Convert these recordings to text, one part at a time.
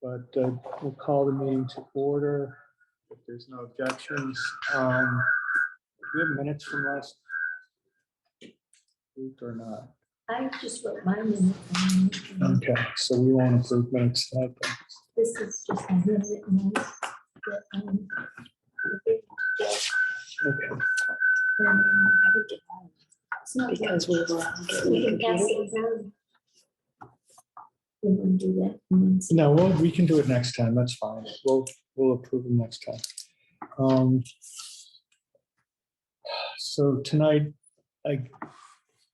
but we'll call the meeting to order if there's no objections. We have minutes from last week or not? I just wrote my minutes. Okay, so we won't approve minutes tonight then. This is just a handwritten note that Okay. it's not Because we were on we can pass it around. We want to do that. And then No, well, we can do it next time. That's fine. We'll approve them next time. So tonight, I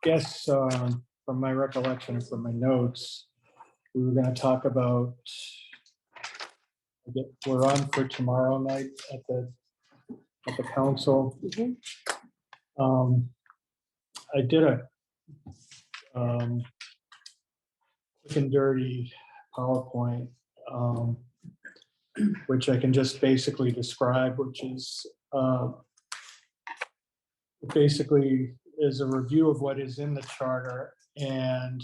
guess from my recollection, from my notes, we were going to talk about. We're on for tomorrow night at the council. I did a quick and dirty PowerPoint, which I can just basically describe, which is basically is a review of what is in the charter and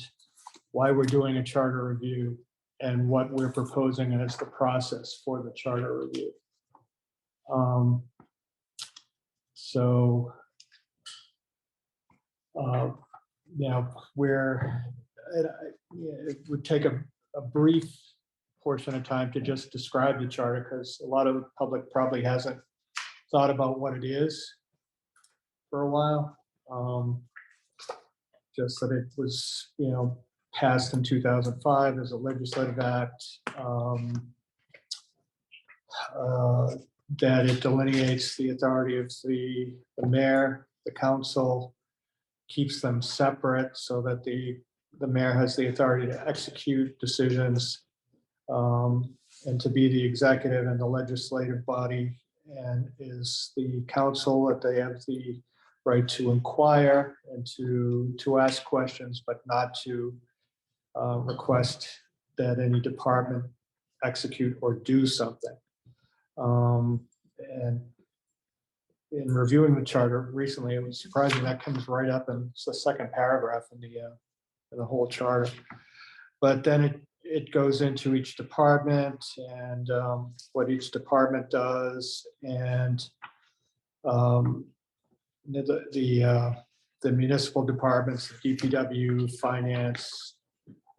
why we're doing a charter review and what we're proposing as the process for the charter review. So it would take a brief portion of time to just describe the charter because a lot of the public probably hasn't thought about what it is for a while. Just that it was, passed in 2005 as a legislative act, that it delineates the authority of the mayor, the council, keeps them separate so that the mayor has the authority to execute decisions and to be the executive and the legislative body, and is the council that they have the right to inquire and to ask questions, but not to request that any department execute or do something. And in reviewing the charter recently, it was surprising that comes right up in it's the second paragraph in the whole charter. But then it goes into each department and what each department does, and the municipal departments, the DPW, finance,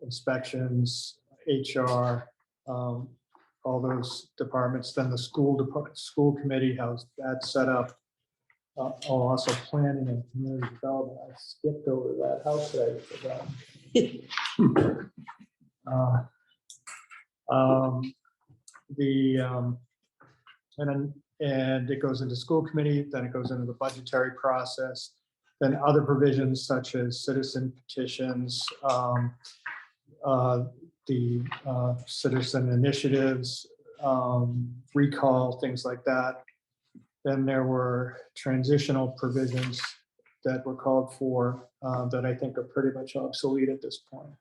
inspections, HR, all those departments. Then the school committee, how's that set up? Also planning and community development. I skipped over that. How could I forget? And it goes into school committee, then it goes into the budgetary process, then other provisions such as citizen petitions, the citizen initiatives, recall, things like that. Then there were transitional provisions that were called for that I think are pretty much obsolete at this point.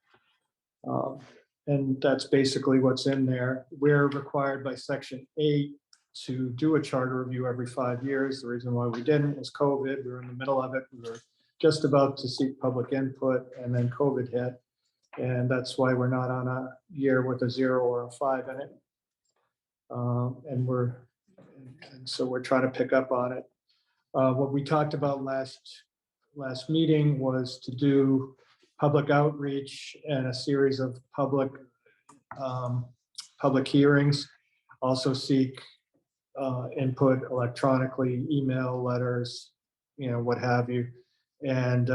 And that's basically what's in there. We're required by Section 8 to do a charter review every 5 years. The reason why we didn't was COVID. We were in the middle of it. We were just about to seek public input, and then COVID hit. And that's why we're not on a year with a 0 or a 5 in it. And so we're trying to pick up on it. What we talked about last meeting was to do public outreach and a series of public hearings. Also seek input electronically, email, letters, what have you, and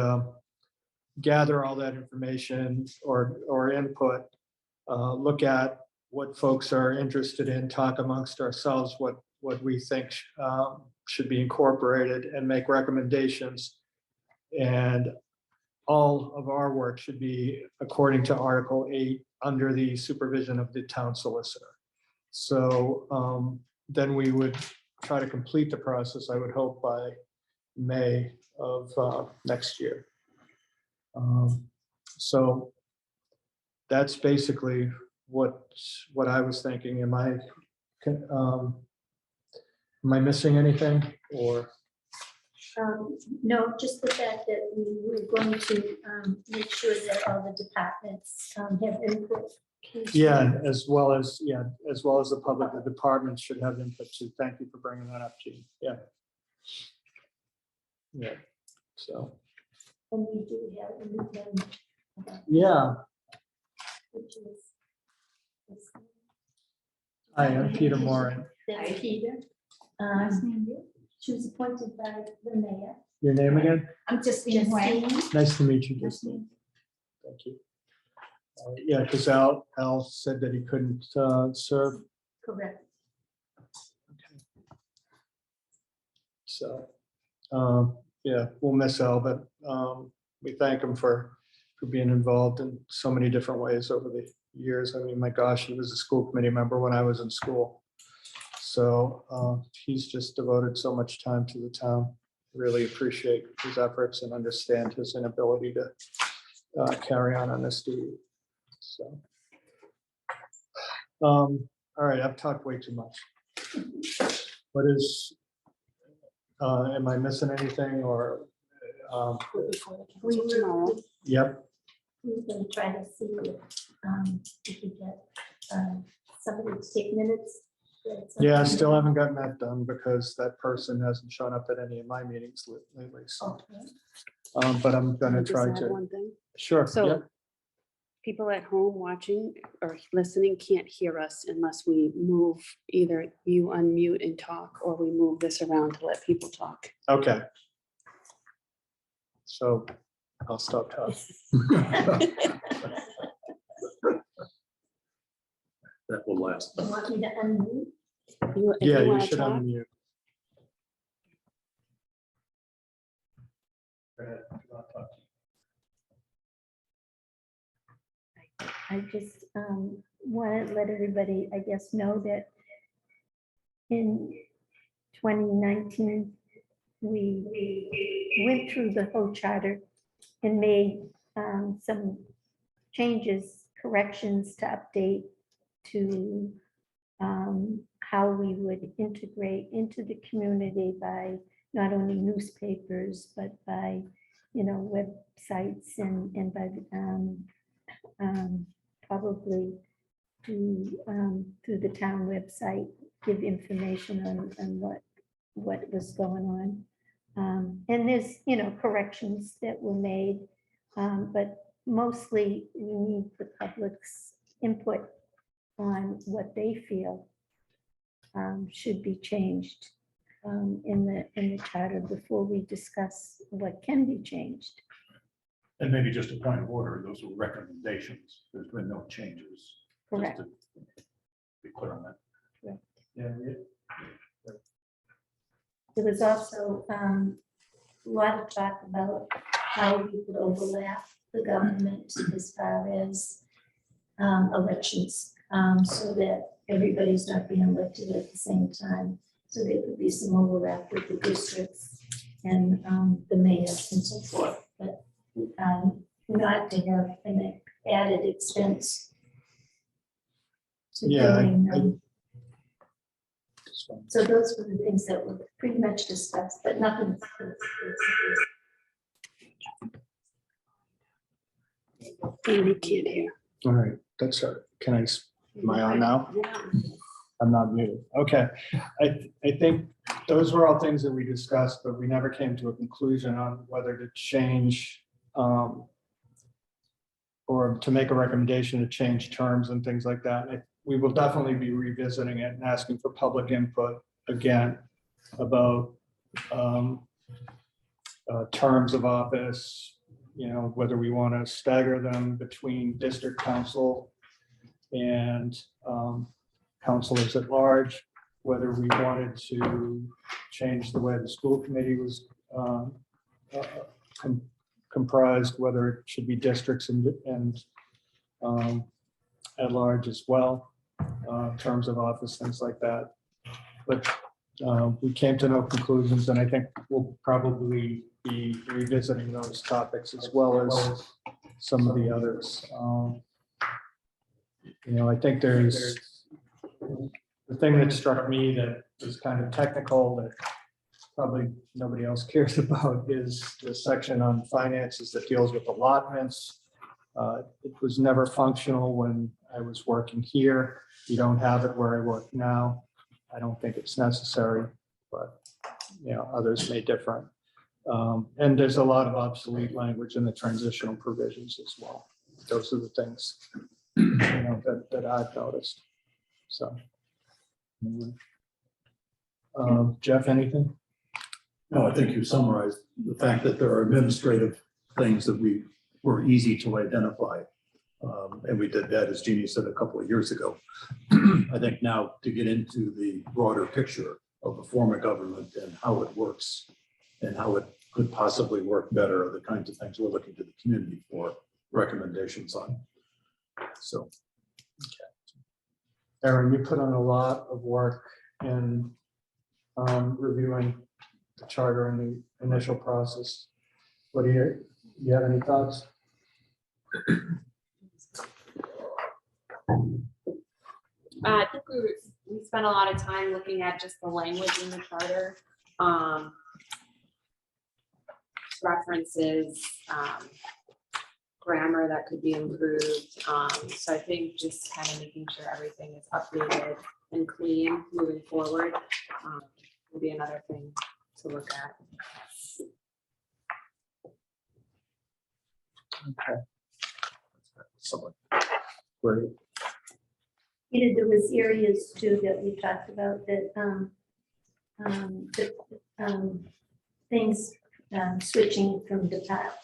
gather all that information or input. Look at what folks are interested in, talk amongst ourselves what we think should be incorporated, and make recommendations. And all of our work should be according to Article 8 under the supervision of the town solicitor. So then we would try to complete the process, I would hope, by May of next year. So that's basically what I was thinking. Am I missing anything, or? No, just the fact that we were going to make sure that all the departments have input Yeah, and as well as the public, the department should have input too. Thank you for bringing that up, Gene. Yeah. Yeah, so, And we do have a new member. yeah, Which is. this- I am Peter Moran. That's Peter. She was appointed by the mayor. Your name again? I'm Justine Nguyen. Justine. Nice to meet you, Justine. Thank you. Yeah, because Al said that he couldn't serve, Correct. so, yeah, we'll miss Al, but we thank him for being involved in so many different ways over the years. I mean, my gosh, he was a school committee member when I was in school. So he's just devoted so much time to the town. Really appreciate his efforts and understand his inability to carry on this duty. So, all right, I've talked way too much. What is, am I missing anything or? We were, Yep, we were gonna try to see if we could get somebody to take minutes. yeah, I still haven't gotten that done because that person hasn't shown up at any of my meetings lately. So, Okay. but I'm gonna Just try add to, one thing. sure, So yep. people at home watching or listening can't hear us unless we move, either you unmute and talk, or we move this around to let people talk. Okay. So I'll stop talking. That will last. You want me to unmute? If Yeah, you wanna should talk, unmute. Go ahead, if you want to talk. I just want to let everybody, I guess, know that in 2019, we went through the whole charter and made some changes, corrections to update to how we would integrate into the community by not only newspapers, but by, websites and by probably through the town website, give information on what was going on. And there's, corrections that were made, but mostly we need the public's input on what they feel should be changed in the charter before we discuss what can be changed. And maybe just a point of order, those were recommendations. There's been no changes. just Correct. to Be clear on that. Yeah, There was also a lot of talk about how we could overlap the government as far as elections, so that everybody's not being elected at the same time. So there could be some overlap with the districts and the mayors and so forth, but not to have an added expense to Yeah, doing. So those were the things that were pretty much discussed, but nothing. Amy can't hear. all right, that's all right. Can I, am I on now? Yeah. I'm not muted. Okay. I think those were all things that we discussed, but we never came to a conclusion on whether to change or to make a recommendation to change terms and things like that. We will definitely be revisiting it and asking for public input again about terms of office, whether we want to stagger them between district council and councilors at large, whether we wanted to change the way the school committee was comprised, whether it should be districts and at large as well, terms of office, things like that. But we came to no conclusions, and I think we'll probably be revisiting those topics as well as some of the others. I think there's the thing that struck me that is kind of technical that probably nobody else cares about is the section on finances that deals with allotments It was never functional when I was working here. You don't have it where I work now. I don't think it's necessary, but others may differ. And there's a lot of obsolete language in the transitional provisions as well. Those are the things that I've noticed. So, Jeff, anything? No, I think you summarized the fact that there are administrative things that were easy to identify. And we did that, as Jeannie said, a couple of years ago. I think now to get into the broader picture of the form of government and how it works and how it could possibly work better are the kinds of things we're looking to the community for recommendations on. So, Aaron, you put on a lot of work in reviewing the charter and the initial process. What do you have any thoughts? I think we spent a lot of time looking at just the language in the charter, references, grammar that could be improved. So I think just kind of making sure everything is updated and clean moving forward will be another thing to look at. Okay. Someone. Great. There was areas too that we talked about that things switching from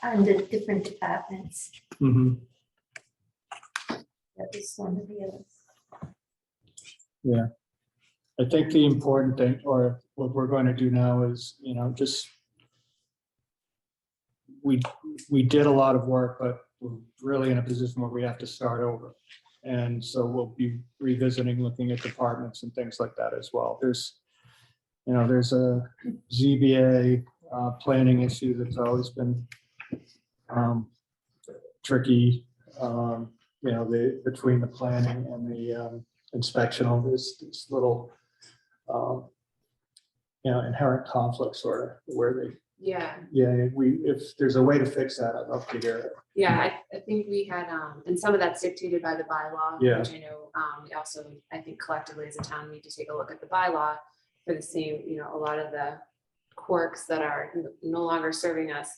under different departments. Mm-hmm. That was one of the others. Yeah. I think the important thing, or what we're going to do now is, just we did a lot of work, but we're really in a position where we have to start over. And so we'll be revisiting, looking at departments and things like that as well. There's a ZBA planning issue that's always been tricky. Between the planning and the inspectional, there's this little inherent conflict sort of where they. Yeah. If there's a way to fix that, I'd love to hear it. Yeah, I think we had, and some of that's dictated by the bylaw, Yeah. which I know, we also, I think collectively as a town need to take a look at the bylaw for the same, a lot of the quirks that are no longer serving us.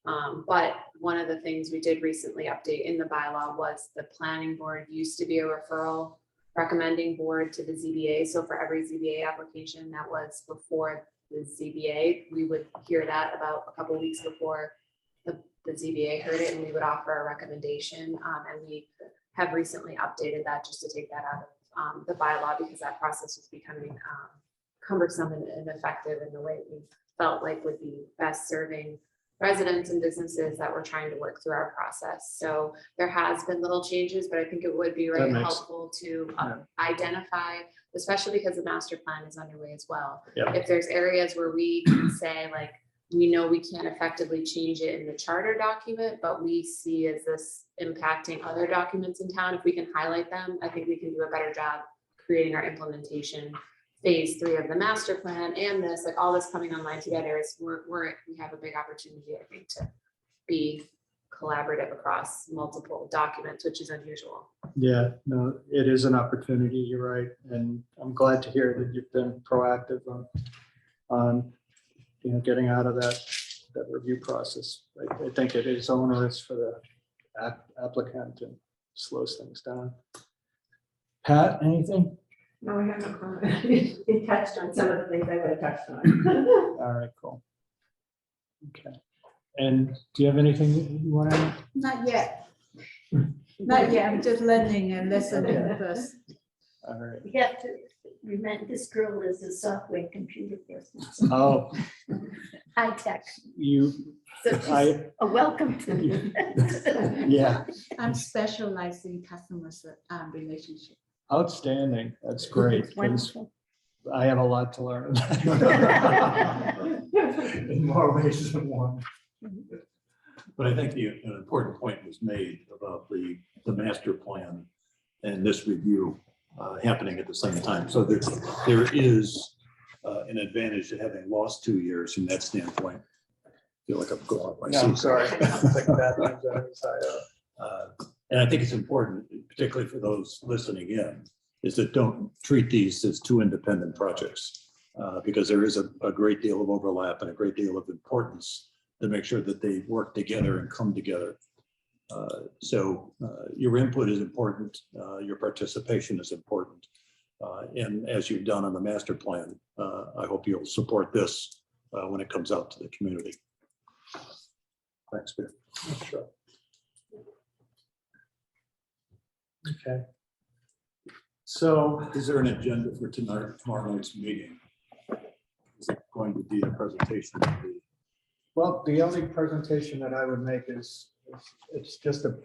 But one of the things we did recently update in the bylaw was the planning board used to be a referral recommending board to the ZBA. So for every ZBA application that was before the ZBA, we would hear that about a couple of weeks before the ZBA heard it, and we would offer a recommendation. And we have recently updated that just to take that out of the bylaw, because that process was becoming cumbersome and ineffective in the way we felt like would be best serving residents and businesses that were trying to work through our process. So there has been little changes, but I think it would be very helpful to identify, especially because the master plan is underway as well. Yep. If there's areas where we can say, like, we know we can't effectively change it in the charter document, but we see as this impacting other documents in town, if we can highlight them, I think we can do a better job creating our implementation phase 3 of the master plan, and this, like, all this coming online together is we have a big opportunity, I think, to be collaborative across multiple documents, which is unusual. Yeah, no, it is an opportunity. You're right, and I'm glad to hear that you've been proactive on getting out of that review process. I think it is onerous for the applicant and slows things down. Pat, anything? No, I have no comment. You touched on some of the things I would have touched on. All right, cool. Okay. And do you have anything you want to add? Not yet. Not yet. I'm just learning and listening first. All right. We have to remember, this girl is a software and computer person. Oh, High tech. So she's a welcome to me. Yeah, I'm specialized in customer relationship. outstanding. That's great. 'Cause Wonderful. I have a lot to learn. in more ways than one. But I think an important point was made about the master plan and this review happening at the same time. So there is an advantage to having lost 2 years from that standpoint. I feel like I'm going off my No, I'm seat. sorry. Take that. And I think it's important, particularly for those listening in, is that don't treat these as two independent projects. Because there is a great deal of overlap and a great deal of importance to make sure that they work together and come together. So your input is important, your participation is important. And as you've done on the master plan, I hope you'll support this when it comes out to the community. Thanks, Peter. Sure. Okay. So, Is there an agenda for tomorrow night's meeting? Is it going to be a presentation? well, the only presentation that I would make is, it's just a,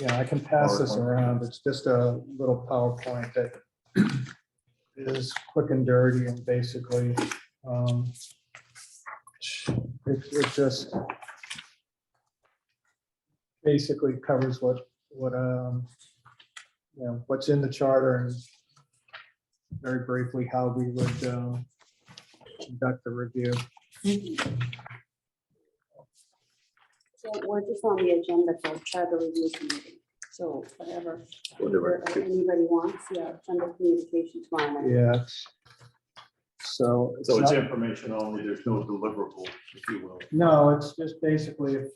I can pass this PowerPoint. around. It's just a little PowerPoint that is quick and dirty and basically, it just basically covers what's in the charter and very briefly how we would conduct the review. So we're just on the agenda for charter review committee. So whatever anybody wants, it's under communication tomorrow night. Yeah. So So it's not- information only, there's no deliverable, if you will. no, it's just basically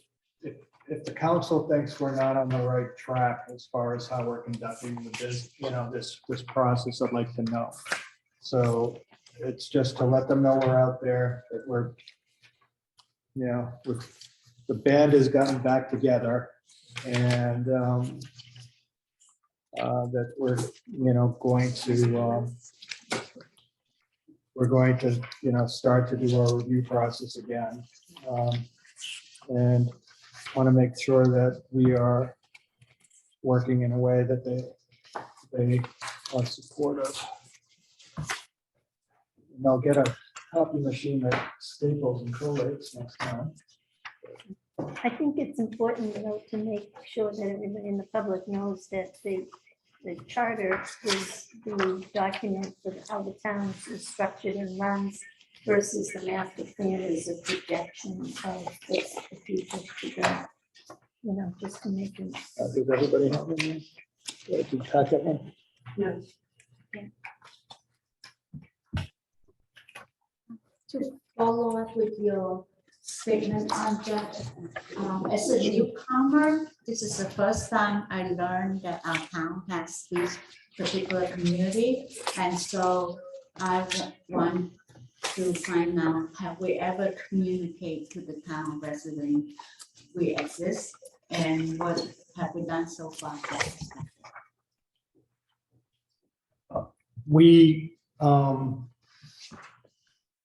if the council thinks we're not on the right track as far as how we're conducting this process, I'd like to know. So it's just to let them know we're out there, that the band has gotten back together and that we're going to start to do our review process again. And want to make sure that we are working in a way that they are supportive. And I'll get a copy machine that staples and collates next time. I think it's important though to make sure that everybody in the public knows that the charter is the document for how the town is structured and runs versus the master plan is a projection of the future to go. Just to make it. Does everybody have one? Did you pack it one? No. To follow up with your statement on that, as a newcomer, this is the first time I learned that our town has this particular community. And so I want to find out, have we ever communicate to the town resident we exist? And what have we done so far? We,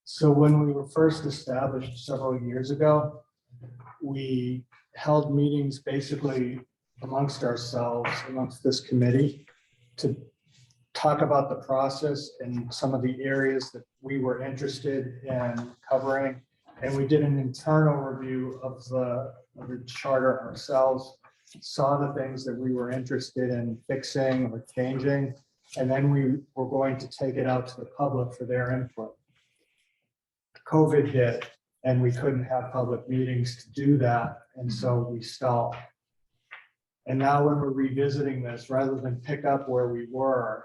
so when we were first established several years ago, we held meetings basically amongst ourselves, amongst this committee, to talk about the process and some of the areas that we were interested in covering. And we did an internal review of the charter ourselves, saw the things that we were interested in fixing or changing, and then we were going to take it out to the public for their input. COVID hit, and we couldn't have public meetings to do that, and so we stalled. And now when we're revisiting this, rather than pick up where we were,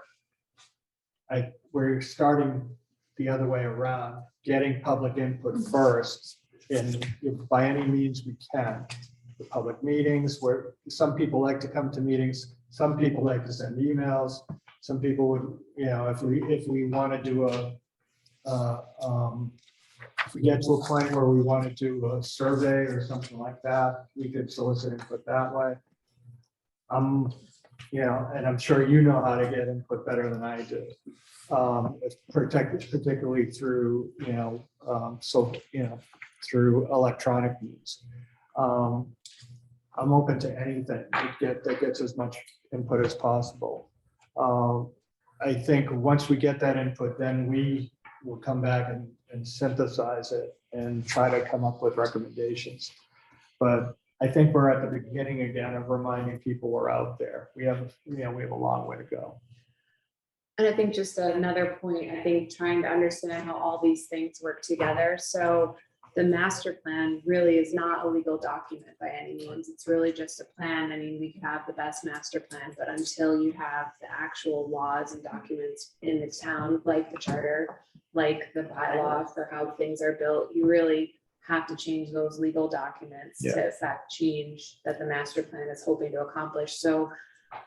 we're starting the other way around, getting public input first, and by any means we can. The public meetings, where some people like to come to meetings, some people like to send emails, some people would, if we want to do if we get to a point where we want to do a survey or something like that, we could solicit input that way. And I'm sure you know how to get input better than I do. Particularly through, through electronic means. I'm open to anything that gets as much input as possible. I think once we get that input, then we will come back and synthesize it and try to come up with recommendations. But I think we're at the beginning again of reminding people we're out there. We have a long way to go. And I think just another point, I think trying to understand how all these things work together. So the master plan really is not a legal document by any means. It's really just a plan. I mean, we could have the best master plan, but until you have the actual laws and documents in the town, like the charter, like the bylaw for how things are built, you really have to change those legal documents to affect change that the master plan is hoping to accomplish. So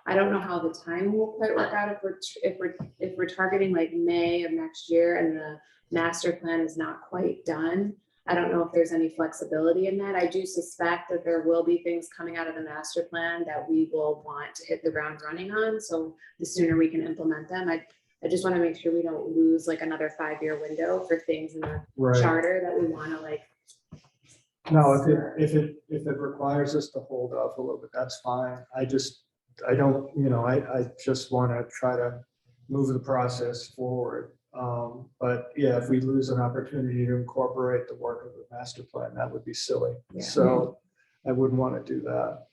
I don't know how the time will quite work out if we're targeting like May of next year and the master plan is not quite done. I don't know if there's any flexibility in that. I do suspect that there will be things coming out of the master plan that we will want to hit the ground running on. So the sooner we can implement them, I just want to make sure we don't lose like another 5-year window for things in the Right. charter that we want to like. No, if it requires us to hold off a little bit, that's fine. I don't, I just want to try to move the process forward. But yeah, if we lose an opportunity to incorporate the work of the master plan, that would be silly. Yeah. So I wouldn't want to do that.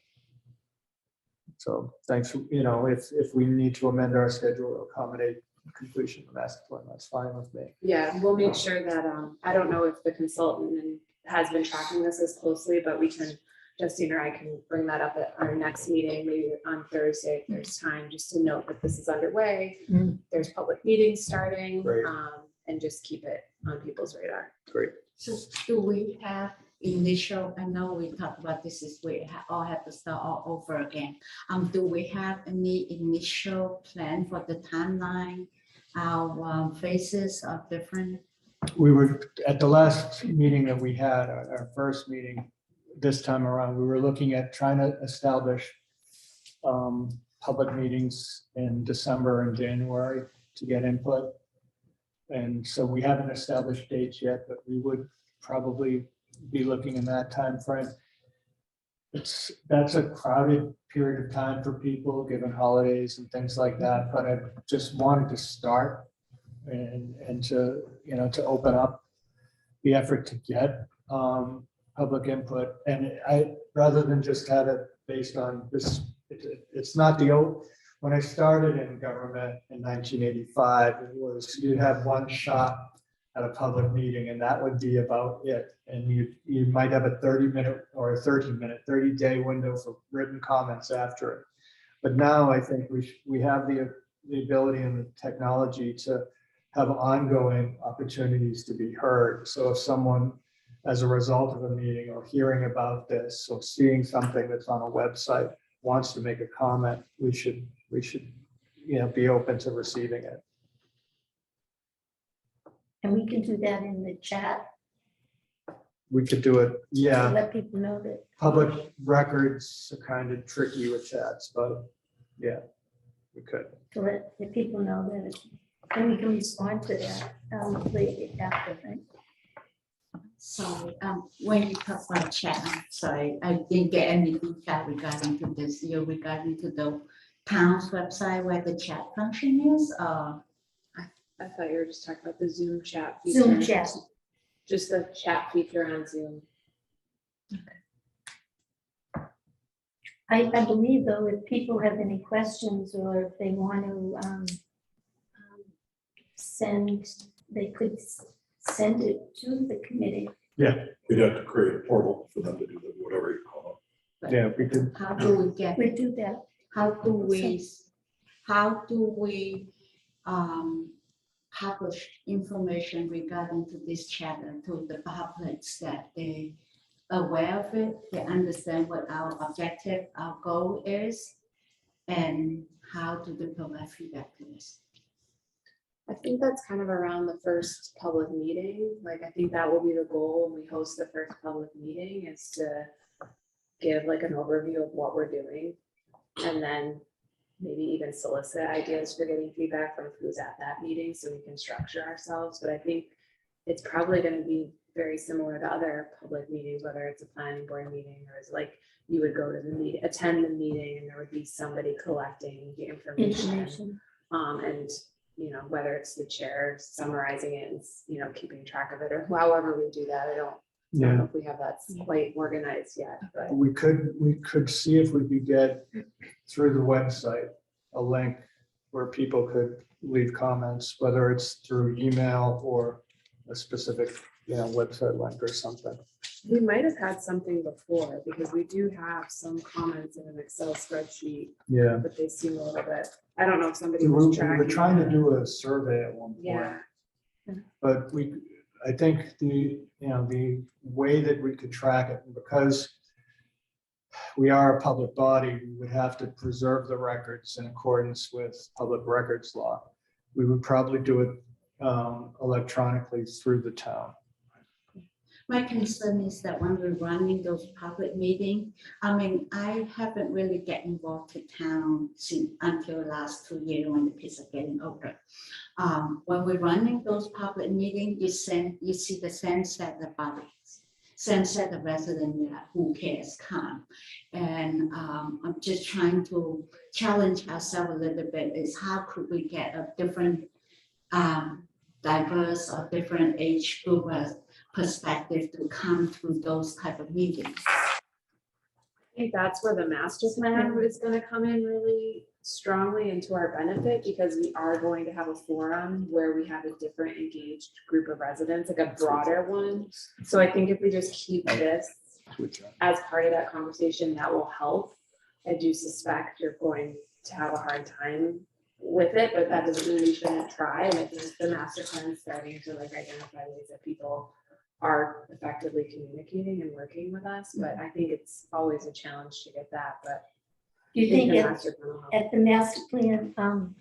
So thanks, if we need to amend our schedule to accommodate completion of the master plan, that's fine with me. Yeah, we'll make sure that, I don't know if the consultant has been tracking this as closely, but we can, Justine or I can bring that up at our next meeting, maybe on Thursday, if there's time, just to note that this is underway. There's public meetings starting, Great. and just keep it on people's radar. Great. So do we have initial, I know we talked about this is we all have to start all over again. Do we have any initial plan for the timeline? Our phases of different, We were, at the last meeting that we had, our first meeting this time around, we were looking at trying to establish public meetings in December and January to get input. And so we haven't established dates yet, but we would probably be looking in that time frame. That's a crowded period of time for people, given holidays and things like that, but I just wanted to start and to, to open up the effort to get public input. And rather than just have it based on this, it's not the old, when I started in government in 1985, it was, you have one shot at a public meeting and that would be about it. And you might have a 30-minute or a 30-day window for written comments after it. But now I think we have the ability and the technology to have ongoing opportunities to be heard. So if someone, as a result of a meeting or hearing about this or seeing something that's on a website, wants to make a comment, we should be open to receiving it. And we can do that in the chat, We could do it, to yeah. let people know that. Public records are kind of tricky with chats, but yeah, we could. To let the people know that, and we can respond to that later after, right? sorry, when you talk about chat, I'm sorry, I didn't get any detail regarding to this, regarding to the town's website where the chat function is, I thought you were just talking about the Zoom chat. Zoom feature. chat. Just the chat feature on Zoom. I believe though, if people have any questions or if they want to they could send it to the committee. We'd have to create a portal for them to do that, whatever you call Yeah, we could. how do we get, We do that. how do we publish information regarding to this chat and to the public that they aware of it, they understand what our objective, our goal is, and how do they provide feedback to us? I think that's kind of around the first public meeting. Like, I think that will be the goal when we host the first public meeting, is to give like an overview of what we're doing. And then maybe even solicit ideas for getting feedback from who's at that meeting so we can structure ourselves. But I think it's probably going to be very similar to other public meetings, whether it's a planning board meeting or it's like you would go to the meeting, attend the meeting, and there would be somebody collecting the information. And whether it's the chair summarizing it and keeping track of it, or however we do that. I don't know if we have that quite organized yet, but We could see if we could get through the website a link where people could leave comments, whether it's through email or a specific, website link or something. We might have had something before because we do have some comments in an Excel spreadsheet, Yeah. but they seem a little bit, I don't know if somebody We were, was we were tracking. trying to that. do a survey at one point. Yeah, But I think the way that we could track it, because we are a public body, we would have to preserve the records in accordance with public records law. We would probably do it electronically through the town. My concern is that when we're running those public meetings, I mean, I haven't really get involved to town since until the last 2 years when the kids are getting older. When we're running those public meetings, you see the same set of bodies, same set of residents who cares come. And I'm just trying to challenge ourselves a little bit is how could we get a different diverse or different age group perspective to come to those type of meetings. I think that's where the master plan is gonna come in really strongly into our benefit because we are going to have a forum where we have a different engaged group of residents, like a broader one. So I think if we just keep this as part of that conversation, that will help. I do suspect you're going to have a hard time with it, but that doesn't mean we shouldn't try. And I think the master plan is starting to like identify ways that people are effectively communicating and working with us, but I think it's always a challenge to get that, but. Do you I think the at, master plan will help. at the master plan,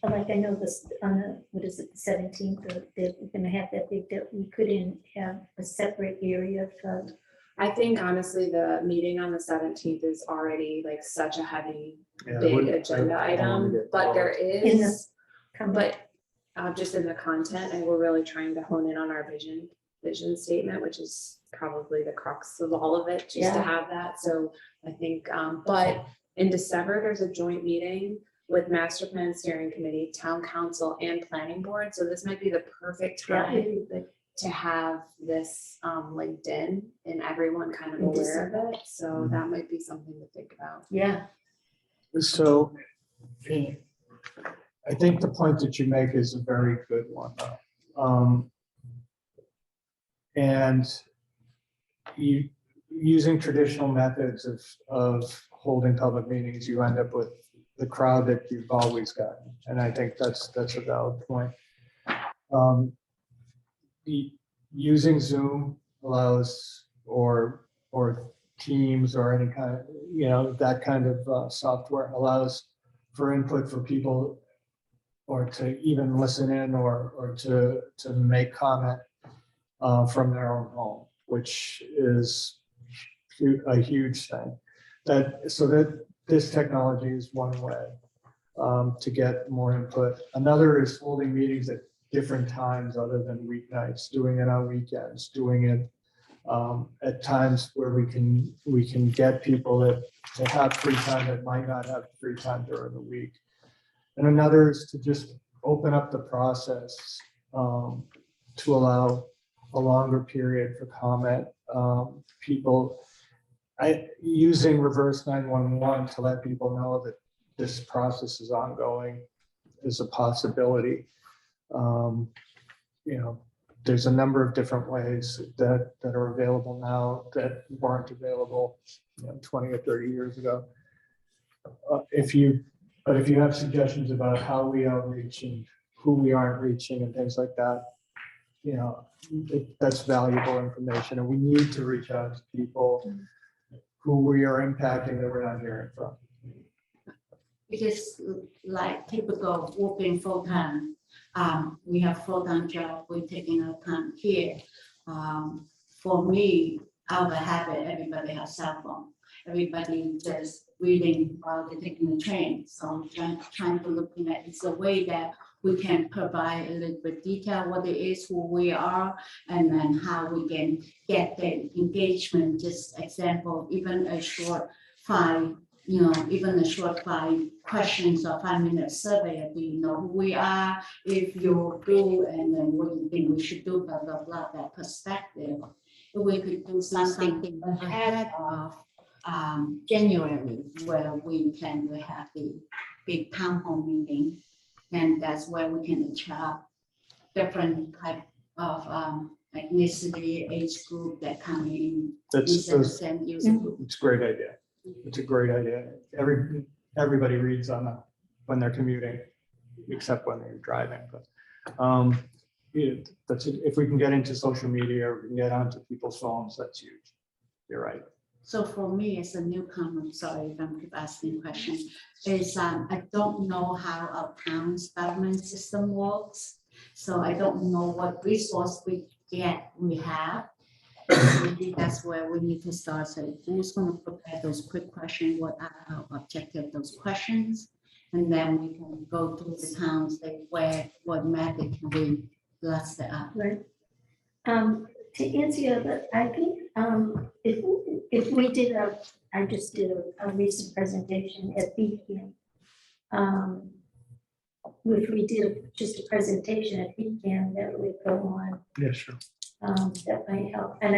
like I know this, on the, what is it, the 17th, that we're gonna have that big, that we couldn't have a separate area for. I think honestly, the meeting on the 17th is already like such a heavy, Yeah, I big wouldn't- agenda I don't wanna item, get but there In the is, coming. but just in the content, and we're really trying to hone in on our vision statement, which is probably the crux of all of it, just to Yeah. have that. So I think, but in December, there's a joint meeting with Master Plan Steering Committee, Town Council, and Planning Board. So this might be the perfect Yeah, time maybe, but to have this linked in and everyone kind of In aware of it. So Mhm. that might be something to think about. yeah, So I think the point that you make is a very good one. And using traditional methods of holding public meetings, you end up with the crowd that you've always gotten. And I think that's a valid point. Using Zoom allows, or Teams or any kind of, that kind of software allows for input for people or to even listen in or to make comment from their own home, which is a huge thing. So that this technology is one way to get more input. Another is holding meetings at different times other than weeknights, doing it on weekends, doing it at times where we can get people to have free time that might not have free time during the week. And another is to just open up the process to allow a longer period for comment. People using reverse 911 to let people know that this process is ongoing is a possibility. There's a number of different ways that are available now that weren't available 20 or 30 years ago. If you have suggestions about how we outreach and who we aren't reaching and things like that, that's valuable information, and we need to reach out to people who we are impacting that we're not hearing from. Because like typical working full time, we have full-time job, we're taking our time here. For me, out of habit, everybody has cell phone. Everybody just reading while they're taking the train. So I'm trying to look at it's a way that we can provide a little bit detail what it is, who we are, and then how we can get the engagement. Just example, even a short 5 questions or 5-minute survey. Do you know who we are? If you do, and then what you think we should do, blah, blah, blah, that perspective. If we could do something ahead of January, where we plan to have the big town hall meeting. And that's where we can attract different type of ethnicity, age group that come in. That's, Is that the same user group? it's a great idea. It's a great idea. Everybody reads on the, when they're commuting, except when they're driving, but, yeah, that's it. If we can get into social media, or we can get onto people's phones, that's huge. You're right. So for me, as a newcomer, sorry if I'm keep asking questions, is I don't know how our town's government system works. So I don't know what resource we have. Maybe that's where we need to start. So who's going to prepare those quick questions? What are our objective of those questions? And then we can go through the towns, say where, what method can we blast it up. Right. To answer your, but I think, if we did I just did a recent presentation at BCAM. If we did just a presentation at BCAM, that would go on, Yeah, sure. that might help. And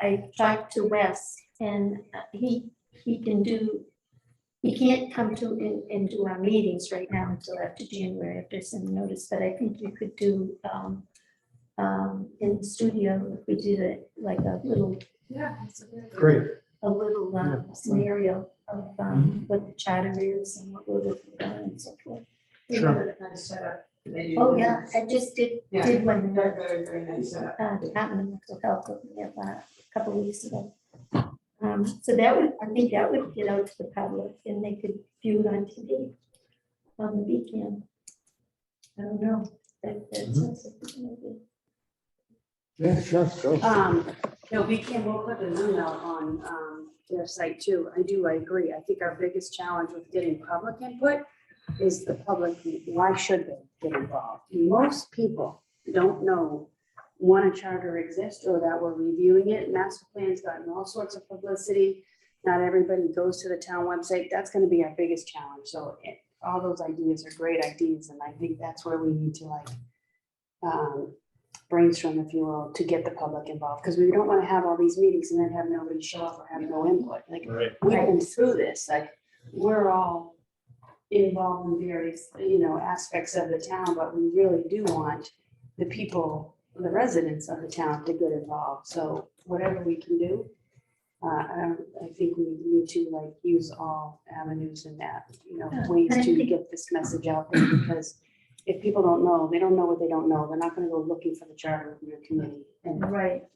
I talked to Wes, and he can't come to and do our meetings right now until after January, after some notice, but I think we could do, in the studio, if we did it like a little, Yeah. That's a good idea. Great. a little Yeah. scenario of what the charter is and what we're looking for and so forth. Sure. Nice setup. They do Oh, this. yeah, I just did Yeah. one, Very, very, very nice setup. Department of Mental Health with me a couple of weeks ago. So that would, I think that would get out to the public and they could view it on TV, on the weekend. I don't know. That sounds like a good idea. Yeah, sure, go. No, we can, we'll put an email on their site too. I agree. I think our biggest challenge with getting public input is the public, why should they get involved? Most people don't know, one, a charter exists or that we're reviewing it. Master plan's gotten all sorts of publicity. Not everybody goes to the town website. That's going to be our biggest challenge. So all those ideas are great ideas. And I think that's where we need to brainstorm, if you will, to get the public involved, because we don't want to have all these meetings and then have nobody show up or have no input. Like, Right. we've been through this, like, we're all involved in various, aspects of the town, but we really do want the people, the residents of the town to get involved. So whatever we can do, I think we need to use all avenues in that, ways and I to think- get this message out there, because if people don't know, they don't know what they don't know. They're not gonna go looking for the charter review committee. And Right.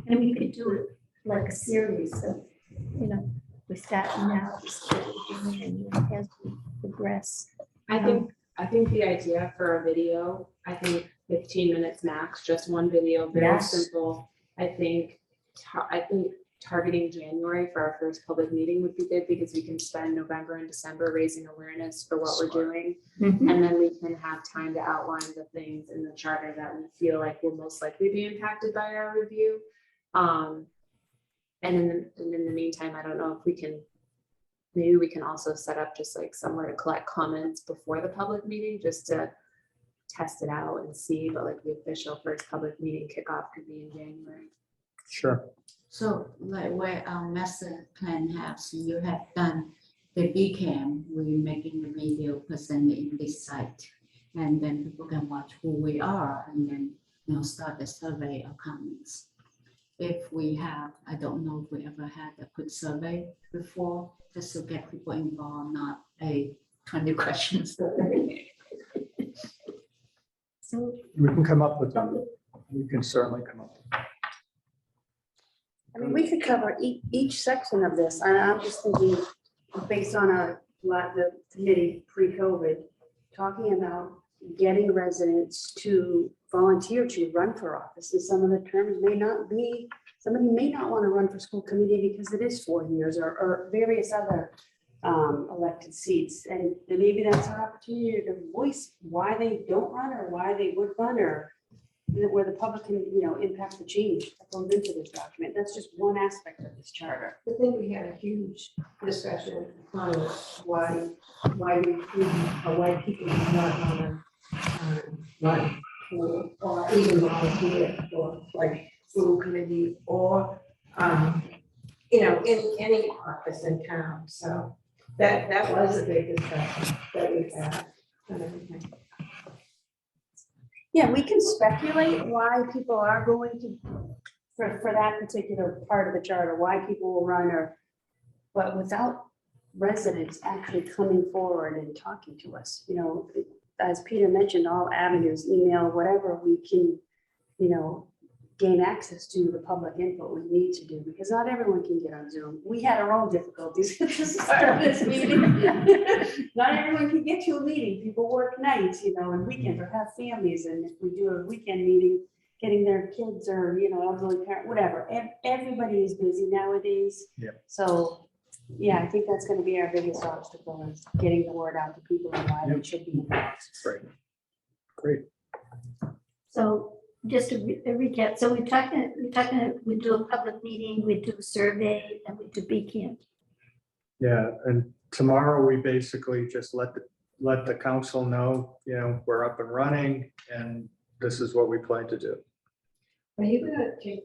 And we could do it like a series of, we start now, just doing, and as we progress. I think the idea for a video, I think 15 minutes max, just one video, very Yes. simple. I think targeting January for our first public meeting would be good, because we can spend November and December raising awareness for what we're doing. Mhm. And then we can have time to outline the things in the charter that we feel like will most likely be impacted by our review. And in the meantime, I don't know if maybe we can also set up just like somewhere to collect comments before the public meeting, just to test it out and see, but like the official first public meeting kickoff could be in January. Sure. So like where our master plan has, you have done the BCAM, we're making the video presented in this site. And then people can watch who we are and then, start the survey of comments. If we have, I don't know if we ever had a quick survey before, just to get people involved, not a 20 questions survey. So, We can come up with them. We can certainly come up. I mean, we could cover each section of this, and I'm just thinking, based on the committee pre-COVID, talking about getting residents to volunteer to run for office, and some of the terms may not be, somebody may not want to run for school committee because it is 4 years, or various other elected seats, and maybe that's our opportunity to voice why they don't run, or why they would run, or where the public can, impact the change that goes into this document. That's just one aspect of this charter. I think we had a huge discussion on why people do not want to run for, or even volunteer for like school committee or, in any office in town. So that was a big discussion that we had and everything. Yeah, we can speculate why people are going to, for that particular part of the charter, why people will run but without residents actually coming forward and talking to us, as Peter mentioned, all avenues, email, whatever we can, gain access to the public input we need to do, because not everyone can get on Zoom. We had our own difficulties at the start of this meeting. Not everyone can get to a meeting. People work nights, and weekends, or have families, and if we do a weekend meeting, getting their kids or, elderly parent, whatever. Everybody is busy nowadays. Yeah. So, yeah, I think that's gonna be our biggest obstacle, is getting the word out to people and why they should be involved. Great. Great. So just to recap, so we do a public meeting, we do a survey, and we do bee camp. Yeah, and tomorrow we basically just let the council know, we're up and running and this is what we plan to do. Are you gonna take,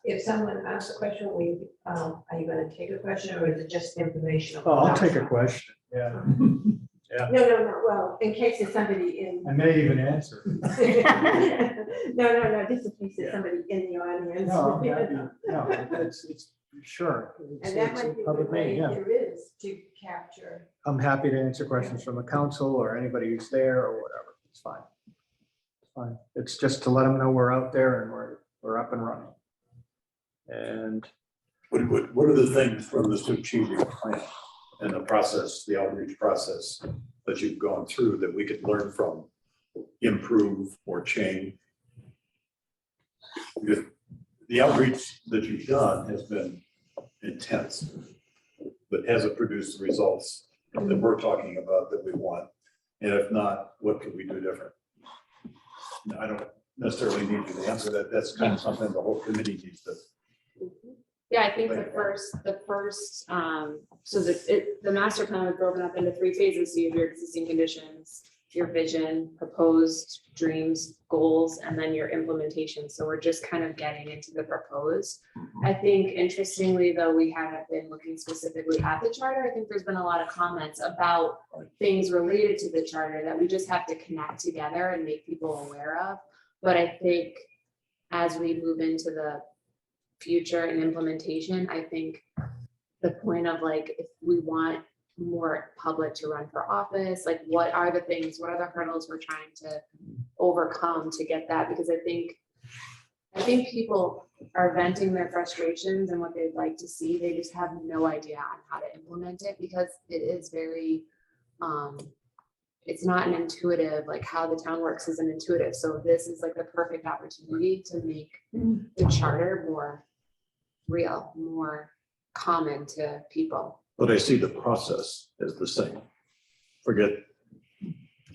if someone asks a question, are you gonna take a question, or is it just informational? Oh, I'll take a question. Yeah, No, well, in case there's somebody in. I may even answer. No, just in case there's somebody in the audience. No, I'm happy. No, it's sure. And that It's might a be public the way meeting, yeah. there is to capture. I'm happy to answer questions from the council or anybody who's there or whatever. It's fine. It's fine. It's just to let them know we're out there and we're up and running. And What are the things from the strategic plan and the process, the outreach process that you've gone through that we could learn from, improve or change? Because the outreach that you've done has been intense, but hasn't produced the results that we're talking about that we want. And if not, what could we do different? I don't necessarily need you to answer that. That's kind of something the whole committee needs to. Yeah, I think the first, so the master plan was broken up into 3 phases. So you have your existing conditions, your vision, proposed dreams, goals, and then your implementation. So we're just kind of getting into the proposed. I think interestingly, though, we haven't been looking specifically at the charter. I think there's been a lot of comments about things related to the charter that we just have to connect together and make people aware of. But I think as we move into the future and implementation, I think the point of like, if we want more public to run for office, like what are the things, what are the hurdles we're trying to overcome to get that? Because I think people are venting their frustrations and what they'd like to see. They just have no idea on how to implement it, because it is very, it's not an intuitive, like how the town works isn't intuitive. So this is like the perfect opportunity to make the charter more real, more common to people. But I see the process as the same. Forget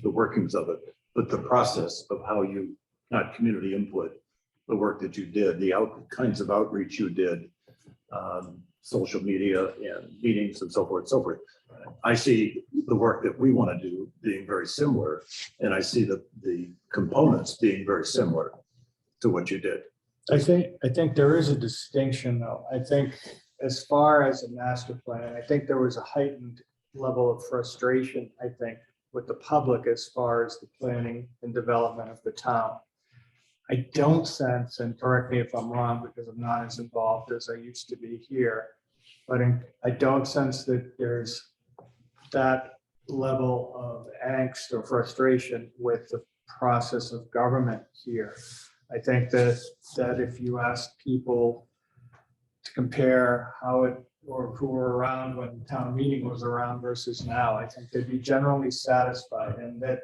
the workings of it, but the process of how you, not community input, the work that you did, the kinds of outreach you did, social media and meetings and so forth, so forth. I see the work that we want to do being very similar, and I see the components being very similar to what you did. I think there is a distinction though. I think as far as a master plan, I think there was a heightened level of frustration, I think, with the public as far as the planning and development of the town. I don't sense, and correct me if I'm wrong because I'm not as involved as I used to be here, but I don't sense that there's that level of angst or frustration with the process of government here. I think that if you ask people to compare how it, or who were around when town meeting was around versus now, I think they'd be generally satisfied, and that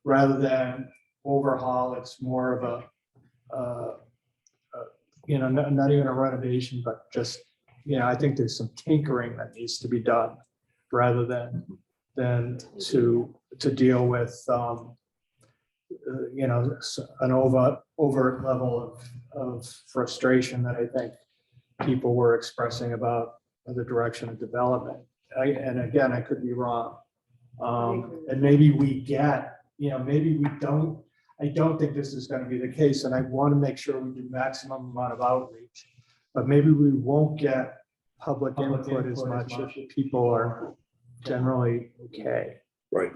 rather than overhaul, it's more of a not even a renovation, but just, I think there's some tinkering that needs to be done rather than to deal with, an overt level of frustration that I think people were expressing about the direction of development. And again, I could be wrong. And maybe we get, maybe we don't. I don't think this is going to be the case, and I want to make sure we do maximum amount of outreach. But maybe we won't get public input as much if people are generally okay. Right.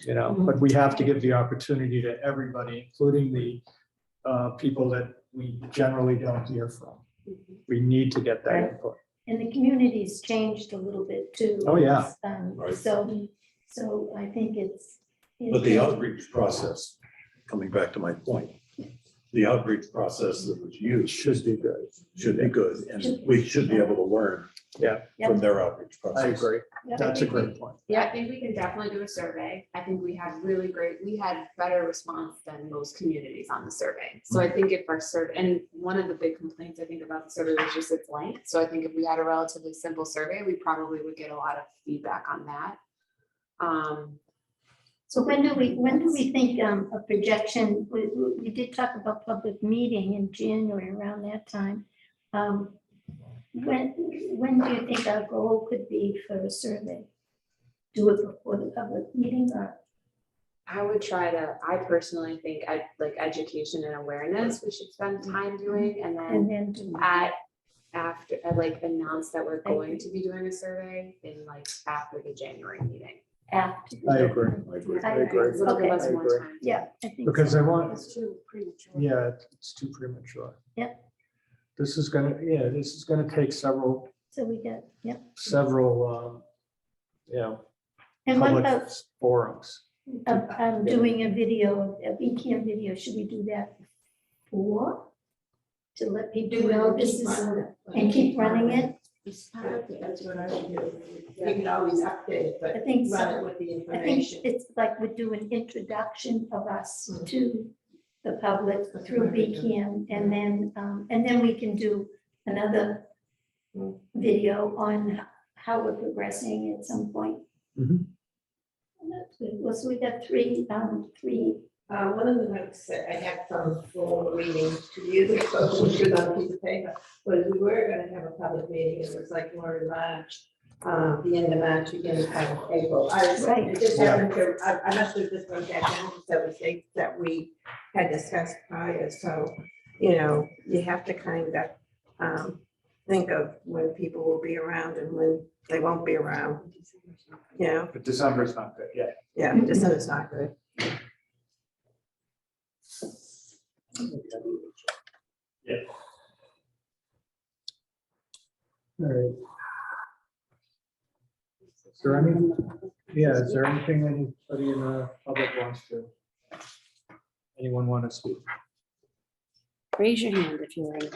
You know, but we have to give the opportunity to everybody, including the people that we generally don't hear from. We need to get that Right. input. And the community's changed a little bit too. Oh, yeah. Right. So I think it's. But the outreach process, coming back to my point, the outreach process that was used Should be good. should be good, and we should be able to learn Yeah, from their outreach I process. agree. That's a great point. Yeah, I think we can definitely do a survey. I think we had better response than most communities on the survey. So I think if our survey, and one of the big complaints I think about the survey was just its length. So I think if we had a relatively simple survey, we probably would get a lot of feedback on that. So when do we think a projection, we did talk about public meeting in January around that time. When do you think our goal could be for a survey? Do it before the public meeting or? I personally think like education and awareness, we should spend time doing, and then after, like announce that we're going to be doing a survey in like after the January meeting. After. I agree. I agree. It'll give us Okay. more agree. time. Yeah. I think Because so. I want, It's too premature. yeah, it's too premature. Yep. This is gonna take several, So we got, yeah. you know, And what public about forums. doing a video, a BCM video? Should we do that before? To let people know this is, and keep running it? It's part of the. That's what I would do. You can always update it, I but think run so. it with the I think information. it's like we do an introduction of us to the public through BCAM, and then we can do another video on how we're progressing at some point. Mhm. And that's good. Well, so we got three. One of the notes that I had from full reading 2 years ago, which was on a piece of paper, was we were gonna have a public meeting, it was like more in March, the end of March, beginning of April. Right. It just happened to, I must have just wrote that down, that was dates that we had discussed prior, so, you know, you have to kind of, think of when people will be around and when they won't be around, you know, But December's not good yet. yeah, just so it's not good. Yeah. All right. Is there is there anything anybody in the public wants to? Anyone want to speak? Raise your hand if you're in.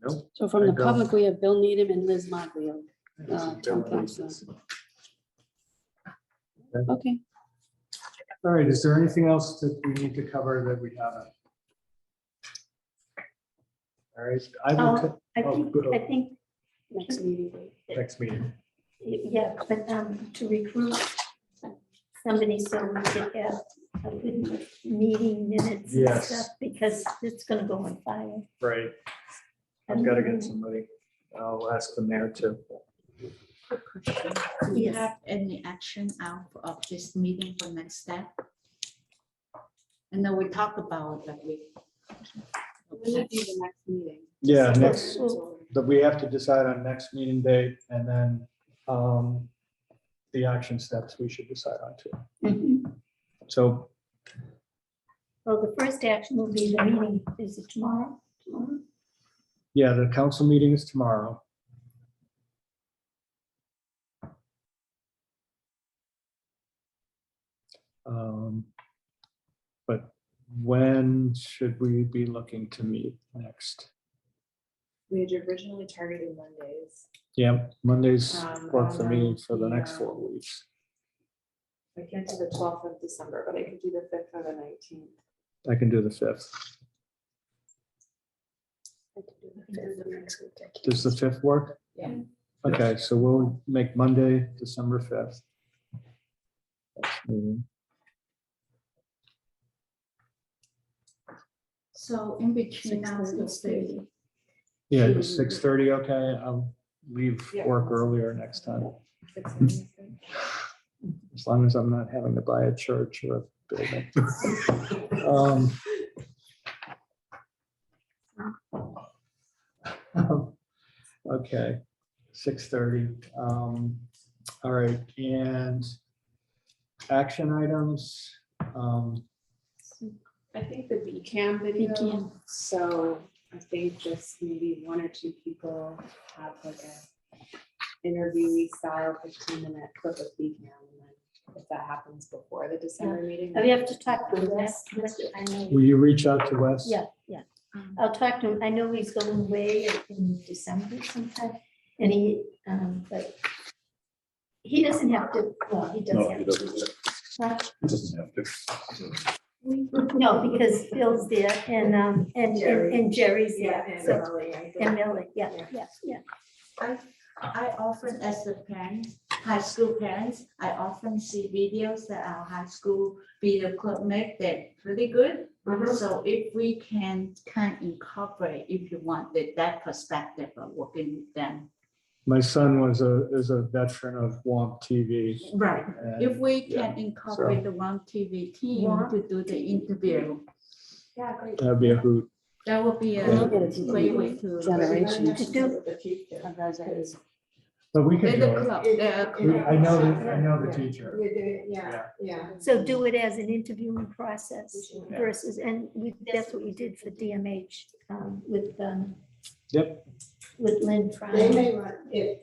Nope. So from I the don't. public, we have Bill Needham and Liz Moglio, town council. Okay, All right, is there anything else that we need to cover that we haven't? All right, I will, I think, next meeting date. next meeting. yeah, but to recruit somebody so we could have a good meeting minutes and Yes. stuff, because it's gonna go on fire. Right. I've got to get somebody. I'll ask the mayor too. Do you Yes. have any action out of this meeting for next step? I know we talked about it, but we. When would be the next meeting? Yeah, next, that we have to decide on next meeting date, and then the action steps we should decide on too. Mhm. So, Well, the first action will be the meeting, is it tomorrow? Tomorrow? yeah, the council meeting is tomorrow. But when should we be looking to meet next? We had originally targeted Mondays. Yeah, Mondays work for me on for the the, next 4 weeks. I can't do the 12th of December, but I could do the 5th or the 19th. I can do the 5th. I could do the 5th of next week. I can't. Does the 5th work? Yeah. Okay, so we'll make Monday, December 5th. Next meeting. So in between now, we'll see. Yeah, 6:30, okay, I'll leave Yeah. work earlier next time, 6:30 is good. as long as I'm not having to buy a church or a building. Um, Okay, 6:30. All right, and action items. I think the VCAM video, VCAM. so I think just maybe one or two people have like a interviewee style 15-minute clip of VCAM. And then if that happens before the December meeting. We have to talk to Wes. I know. Will you reach out to Wes? Yeah. I'll talk to him. I know he's going away in December sometime. And but he doesn't have to, well, he does No, have he to. doesn't. Huh? He doesn't have to. No, because Phil's there and Jerry's Yeah, there. and So, Emily, I think. and Millie, yeah. I often, as a parent, high school parents, I often see videos that our high school video club make that pretty good. Mhm. So if we can kind of incorporate, if you want that perspective of working with them. My son is a veteran of WOMP TV. Right. and- If we yeah, can incorporate the one TV team WOMP to do the interview, Yeah, great. That'd be a hoot. that would be a Yeah. great way to. Generation. To do. The future. Of those areas. But we can They're do the it. club, they're a club. I know the teacher. You do, yeah. So do it as an interviewing process versus, and that's what we did for DMH with Yep. with Lynn They Fry. may want, if,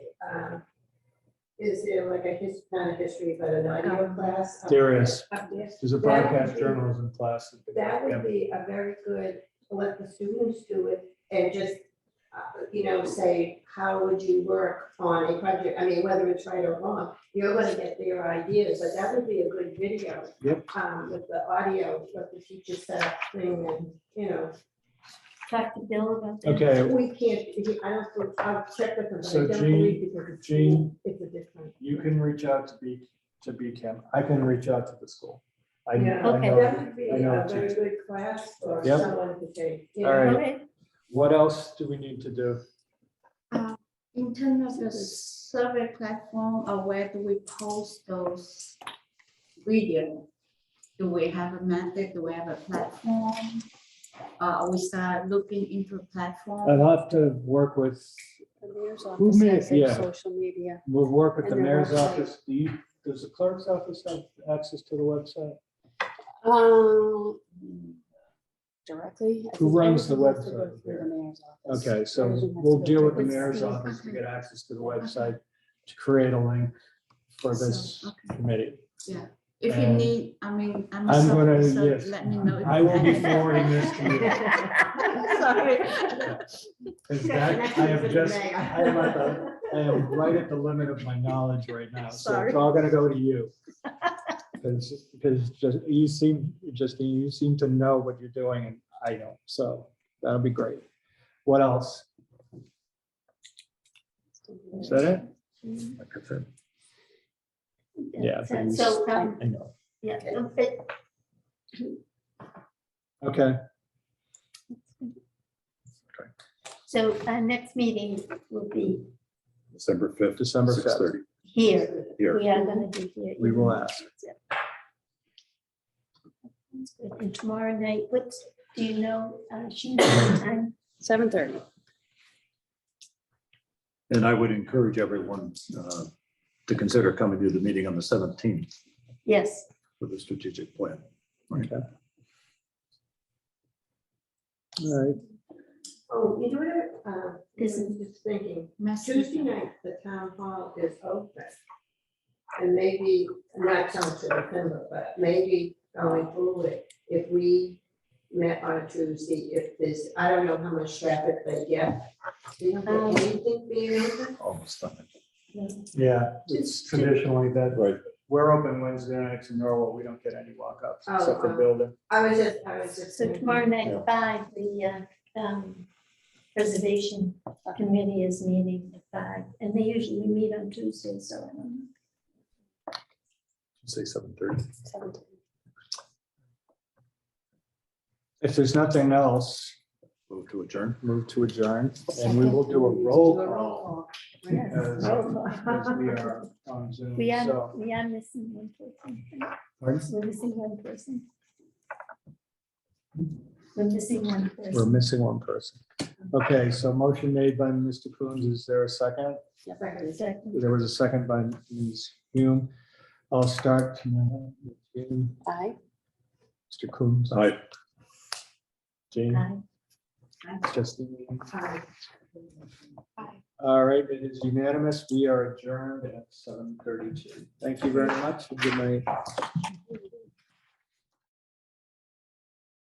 is there like a not a history, but an audio class? There is. Up there? There's a That would broadcast be- journalism class. That would be a very good, let the students do it and just, say, how would you work on a project? I mean, whether it's right or wrong, you're gonna get their ideas, but that would be a good video. Yep. With the audio, what the teacher set thing and, Talk to Bill about that. Okay, we can't, I don't, think- I'll check with them, but I So don't Jean- believe because it's, Jean- it's a different. you can reach out to BCAM. I can reach out to the school. I Yeah, Okay. know- that would be I know a very teacher. good class for Yep. someone to take. you All know. right. Okay, What else do we need to do? In terms of the survey platform, or where do we post those videos? Do we have a method? Do we have a platform? We start looking into a platform. I'll have to work with, The mayor's Who office made- has their yeah. social media. we'll work with the And their mayor's website. office. Does the clerk's office have access to the website? Directly. I Who think runs the everything has to go website through here? the mayor's office. Okay, so Everything has we'll to go deal with the through mayor's Steve. office to get access to the website to create a link for this So, okay. committee. Yeah, if you And need, I mean, I'm I'm gonna- sorry, so yes. let me know. if I will be you- forwarding this to you. Sorry. Because that, I have just, I am right at the limit of my knowledge right now, so Sorry. it's all gonna go to you. Because just, you seem to know what you're doing and I don't, so that'll be great. What else? Is that it? Like I said, Yeah, So, I know. yeah, okay. Okay, So our next meeting will be December 5th. December 5th. 6:30 here. here. We are gonna be here. We will ask. That's good. And tomorrow night, do you know, Sheena, what time? 7:30. And I would encourage everyone to consider coming to the meeting on the 17th Yes, for the strategic plan. Okay. All right, Oh, you know what, This I'm just thinking, Message. Tuesday night, the town hall is open. And maybe, not coming to December, but maybe going forward, if we met on a Tuesday, if there's, I don't know how much traffic they get. Do you think anything being open? Almost done. yeah, it's traditionally that, Right. we're open Wednesday nights in Norwell, we don't get any walk-ups Oh, except for building. I was just. so tomorrow night Yeah. at 5, the preservation committee is meeting at 5, and they usually meet on Tuesdays, so I don't know. Say 7:30. 7:30. If there's nothing else, Move to adjourn. move to adjourn, and we will do a roll call Yes, as roll call. as we are on Zoom, We are so. missing one person. Pardon? We're missing one person. We're missing one We're person. missing one person. Okay, so motion made by Mr. Coons. Is there a second? Second. There was a second by Ms. Hume. I'll start tonight with Jane, Aye. Mr. Coons, Aye. Jane, Aye. Justine. All right, it is unanimous. We are adjourned at 7:32. Thank you very much. and Good night.